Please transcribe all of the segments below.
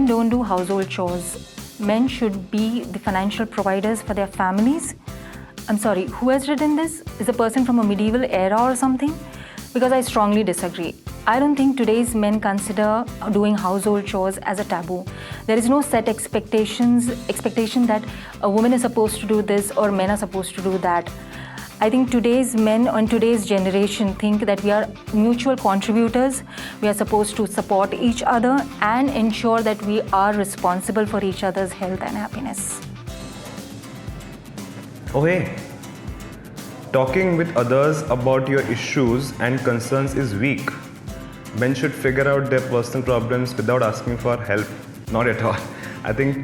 men don't do household chores. Men should be the financial providers for their families. I'm sorry, who has written this? Is a person from a medieval era or something? Because I strongly disagree. I don't think today's men consider doing household chores as a taboo. There is no set expectation that a woman is supposed to do this or men are supposed to do that. I think today's men and today's generation think that we are mutual contributors. We are supposed to support each other and ensure that we are responsible for each other's health and happiness. Oh hey, talking with others about your issues and concerns is weak. Men should figure out their personal problems without asking for help. Not at all. I think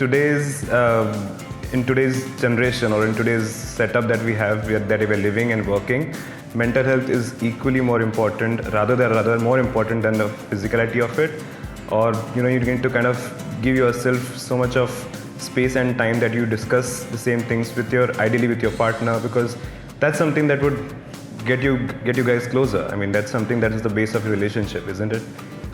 in today's generation or in today's setup that we have, that we're living and working, mental health is equally more important, rather more important than the physicality of it. Or you need to kind of give yourself so much of space and time that you discuss the same things ideally with your partner, because that's something that would get you guys closer. I mean, that's something that is the base of a relationship, isn't it?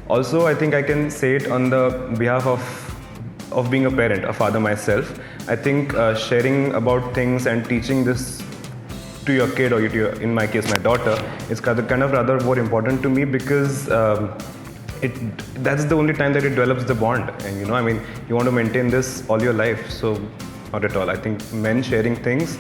Also, I think I can say it on the behalf of being a parent, a father myself. I think sharing about things and teaching this to your kid, or in my case, my daughter, is kind of rather more important to me, because that's the only time that it develops the bond. And you want to maintain this all your life. So not at all. I think men sharing things,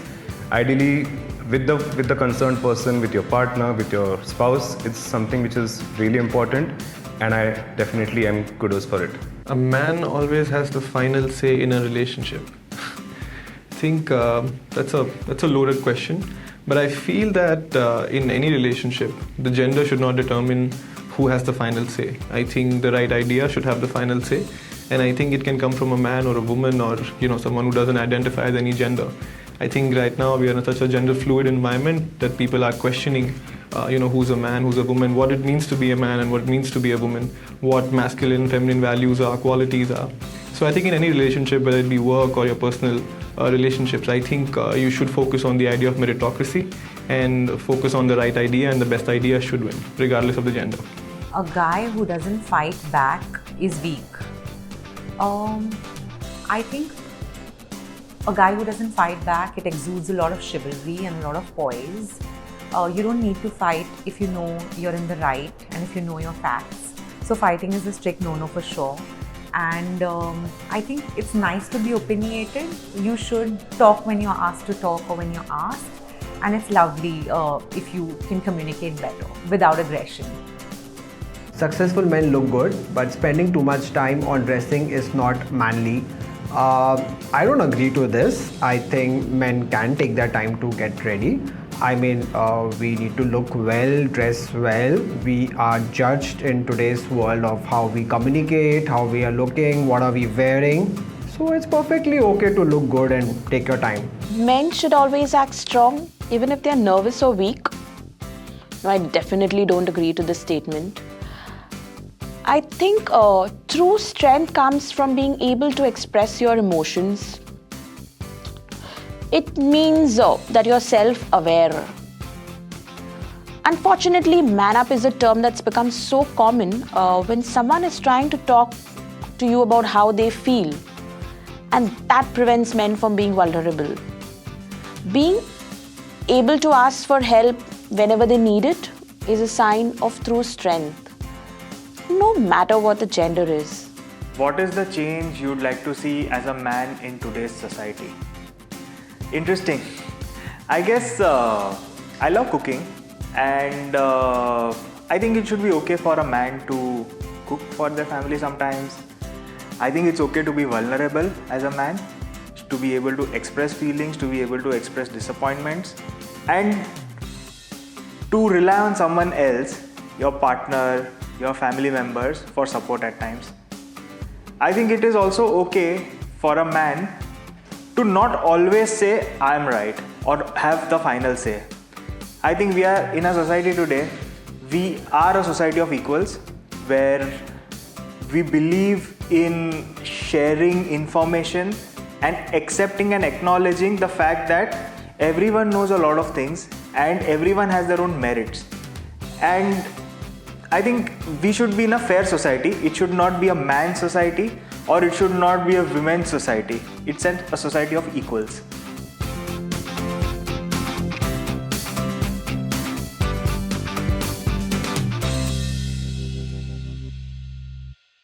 ideally with the concerned person, with your partner, with your spouse, it's something which is really important, and I definitely am kudos for it. A man always has the final say in a relationship. I think that's a loaded question, but I feel that in any relationship, the gender should not determine who has the final say. I think the right idea should have the final say, and I think it can come from a man or a woman, or someone who doesn't identify as any gender. I think right now we are in such a gender fluid environment that people are questioning who's a man, who's a woman, what it means to be a man and what it means to be a woman, what masculine, feminine values are, qualities are. So I think in any relationship, whether it be work or your personal relationships, I think you should focus on the idea of meritocracy and focus on the right idea, and the best idea should win, regardless of the gender. A guy who doesn't fight back is weak. I think a guy who doesn't fight back, it exudes a lot of chivalry and a lot of poise. You don't need to fight if you know you're in the right and if you know your facts. So fighting is a strict no-no for sure. And I think it's nice to be opinionated. You should talk when you're asked to talk or when you're asked. And it's lovely if you can communicate better without aggression. Successful men look good, but spending too much time on dressing is not manly. I don't agree to this. I think men can take their time to get ready. I mean, we need to look well, dress well. We are judged in today's world of how we communicate, how we are looking, what are we wearing. So it's perfectly okay to look good and take your time. Men should always act strong, even if they're nervous or weak. No, I definitely don't agree to this statement. I think true strength comes from being able to express your emotions. It means that you're self-aware. Unfortunately, man up is a term that's become so common when someone is trying to talk to you about how they feel, and that prevents men from being vulnerable. Being able to ask for help whenever they need it is a sign of true strength, no matter what the gender is. What is the change you'd like to see as a man in today's society? Interesting. I guess I love cooking, and I think it should be okay for a man to cook for their family sometimes. I think it's okay to be vulnerable as a man, to be able to express feelings, to be able to express disappointments, and to rely on someone else, your partner, your family members, for support at times. I think it is also okay for a man to not always say I'm right or have the final say. I think we are in a society today, we are a society of equals, where we believe in sharing information and accepting and acknowledging the fact that everyone knows a lot of things and everyone has their own merits. And I think we should be in a fair society. It should not be a man's society or it should not be a women's society. It's a society of equals.